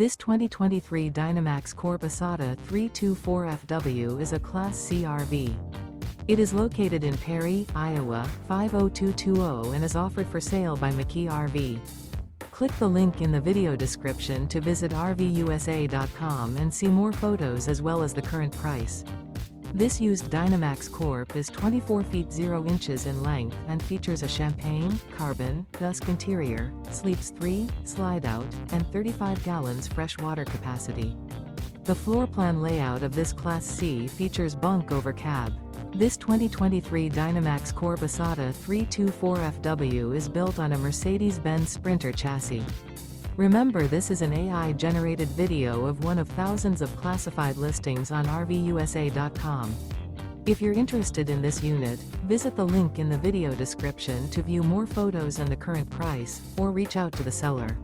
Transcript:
This 2023 Dynamax Corp Isata 324FW is a Class C RV. It is located in Perry, Iowa, 50220 and is offered for sale by McKee RV. Click the link in the video description to visit RVUSA.com and see more photos as well as the current price. This Used Dynamax Corp is 24 feet 0 inches in length and features a champagne, carbon, Dusk interior, sleeps 3, Slideout, and 35 gallons fresh water capacity. The floor plan layout of this Class C features Bunk Over Cab. This 2023 Dynamax Corp Isata 324FW is built on a Mercedes Benz Sprinter chassis. Remember, this is an AI-generated video of one of thousands of classified listings on RVUSA.com. If you're interested in this unit, visit the link in the video description to view more photos and the current price, or reach out to the seller.